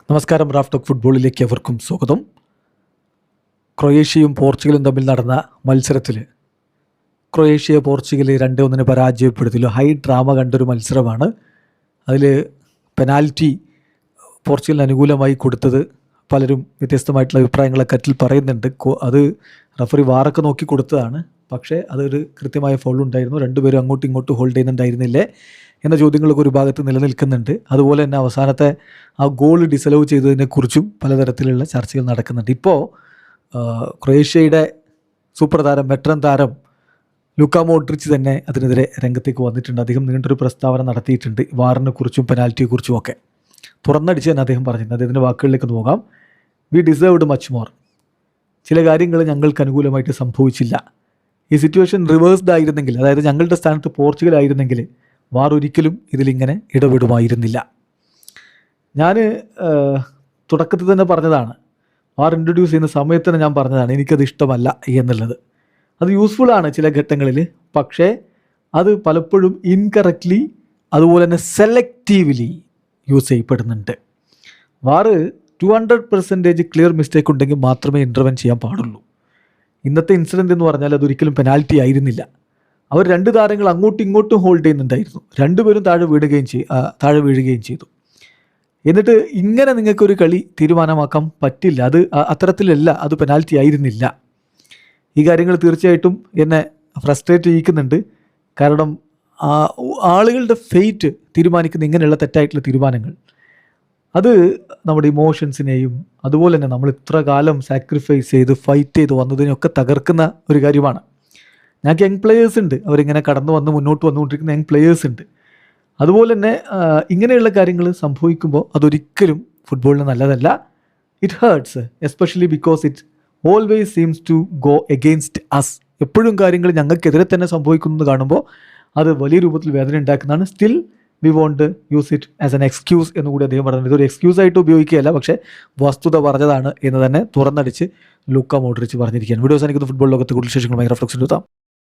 നമസ്കാരം. Raf talk ഫുട്ബോളിലേക്ക് അവർക്കും സ്വാഗതം. ക്രൊയേഷ്യയും പോർച്ചുഗലും തമ്മിൽ നടന്ന മത്സരത്തിൽ ക്രൊയേഷ്യ പോർച്ചുഗൽ 2-1 പരാജയപ്പെടുത്തില്ല. ഹൈ ഡ്രാമ കണ്ടൊരു മത്സരമാണ്. അതിൽ പെനാൽറ്റി പോർച്ചുഗലിന് അനുകൂലമായി കൊടുത്തത് പലരും വ്യത്യസ്തമായിട്ടുള്ള അഭിപ്രായങ്ങളൊക്കെ അതിൽ പറയുന്നുണ്ട്. അത് റഫറി വാറൊക്കെ നോക്കി കൊടുത്തതാണ്. പക്ഷേ അതൊരു കൃത്യമായ ഫൗൾ ഉണ്ടായിരുന്നു. രണ്ടുപേരും അങ്ങോട്ടും ഇങ്ങോട്ടും ഹോൾഡ് ചെയ്യുന്നുണ്ടായിരുന്നില്ലേ എന്ന ചോദ്യങ്ങളൊക്കെ ഒരു ഭാഗത്ത് നിലനിൽക്കുന്നുണ്ട്. അതുപോലെ തന്നെ അവസാനത്തെ ആ ഗോൾ ഡിസലവ് ചെയ്തതിനെക്കുറിച്ചും പലതരത്തിലുള്ള ചർച്ചകൾ നടക്കുന്നുണ്ട്. ഇപ്പോൾ ക്രൊയേഷ്യയുടെ സൂപ്പർ താരം, വെറ്ററൻ താരം ലൂക്ക മോഡ്രിച്ച് തന്നെ അതിനെതിരെ രംഗത്തേക്ക് വന്നിട്ടുണ്ട്. അദ്ദേഹം നീണ്ടൊരു പ്രസ്താവന നടത്തിയിട്ടുണ്ട്. വാറിനെ കുറിച്ചും പെനാൽറ്റിയെക്കുറിച്ചും ഒക്കെ തുറന്നടിച്ച് തന്നെ അദ്ദേഹം പറഞ്ഞിട്ടുണ്ട്. അദ്ദേഹത്തിൻ്റെ വാക്കുകളിലേക്ക് നോക്കാം. We deserved much more. ചില കാര്യങ്ങൾ ഞങ്ങൾക്ക് അനുകൂലമായിട്ട് സംഭവിച്ചില്ല. ഈ സിറ്റുവേഷൻ റിവേഴ്സ്ഡ് ആയിരുന്നെങ്കിൽ, അതായത് ഞങ്ങളുടെ സ്ഥാനത്ത് പോർച്ചുഗൽ ആയിരുന്നെങ്കിൽ വാർ ഒരിക്കലും ഇതിലിങ്ങനെ ഇടപെടുമായിരുന്നില്ല. ഞാൻ തുടക്കത്തിൽ തന്നെ പറഞ്ഞതാണ്, വാർ ഇൻട്രൊഡ്യൂസ് ചെയ്യുന്ന സമയത്ത് തന്നെ ഞാൻ പറഞ്ഞതാണ് എനിക്കത് ഇഷ്ടമല്ല എന്നുള്ളത്. അത് യൂസ്ഫുള്ളാണ് ചില ഘട്ടങ്ങളിൽ, പക്ഷേ അത് പലപ്പോഴും ഇൻകറക്റ്റ്ലി അതുപോലെ തന്നെ സെലക്റ്റീവ്ലി യൂസ് ചെയ്യപ്പെടുന്നുണ്ട്. വാർ 200% ക്ലിയർ മിസ്റ്റേക്ക് ഉണ്ടെങ്കിൽ മാത്രമേ ഇൻ്റർവെൻ ചെയ്യാൻ പാടുള്ളൂ. ഇന്നത്തെ ഇൻസിഡൻറ്റ് എന്ന് പറഞ്ഞാൽ അതൊരിക്കലും പെനാൽറ്റി ആയിരുന്നില്ല. അവർ രണ്ട് താരങ്ങൾ അങ്ങോട്ടും ഇങ്ങോട്ടും ഹോൾഡ് ചെയ്യുന്നുണ്ടായിരുന്നു. രണ്ടുപേരും താഴെ വീഴുകയും ചെയ്തു. എന്നിട്ട് ഇങ്ങനെ നിങ്ങൾക്കൊരു കളി തീരുമാനമാക്കാൻ പറ്റില്ല. അത് അത്തരത്തിലല്ല, അത് പെനാൽറ്റി ആയിരുന്നില്ല. ഈ കാര്യങ്ങൾ തീർച്ചയായിട്ടും എന്നെ ഫ്രസ്ട്രേറ്റ് ചെയ്യിക്കുന്നുണ്ട്. കാരണം ആളുകളുടെ ഫെയ്റ്റ് തീരുമാനിക്കുന്ന ഇങ്ങനെയുള്ള തെറ്റായിട്ടുള്ള തീരുമാനങ്ങൾ, അത് നമ്മുടെ ഇമോഷൻസിനെയും അതുപോലെ തന്നെ നമ്മൾ ഇത്ര കാലം സാക്രിഫൈസ് ചെയ്ത് ഫൈറ്റ് ചെയ്ത് വന്നതിനെയൊക്കെ തകർക്കുന്ന ഒരു കാര്യമാണ്. ഞങ്ങൾക്ക് യങ് പ്ലെയേഴ്സ് ഉണ്ട്, അവരിങ്ങനെ മുന്നോട്ട് വന്നുകൊണ്ടിരിക്കുന്ന യങ് പ്ലെയേഴ്സ് ഉണ്ട്. അതുപോലെ തന്നെ ഇങ്ങനെയുള്ള കാര്യങ്ങൾ സംഭവിക്കുമ്പോൾ അതൊരിക്കലും ഫുട്ബോളിന് നല്ലതല്ല. It hurts, especially because it always seems to go against us. എപ്പോഴും കാര്യങ്ങൾ ഞങ്ങൾക്കെതിരെ തന്നെ സംഭവിക്കുന്നത് കാണുമ്പോൾ അത് വലിയ രൂപത്തിൽ വേദന ഉണ്ടാക്കുന്നതാണ്. Still we won't use it as an excuse എന്ന് കൂടി അദ്ദേഹം പറഞ്ഞത്. ഇതൊരു എക്സ്ക്യൂസായിട്ട് ഉപയോഗിക്കുകയല്ല, പക്ഷേ വസ്തുത പറഞ്ഞതാണ് എന്ന് തന്നെ തുറന്നടിച്ച് ലൂക്ക മോഡ്രിച്ച് പറഞ്ഞിരിക്കുകയാണ്. വീഡിയോസ് എനിക്ക് ഫുട്ബോൾ ലോകത്ത് കൂടുതൽ വിശേഷങ്ങളുമായി റഫ്ലക്സ് എടുത്താം.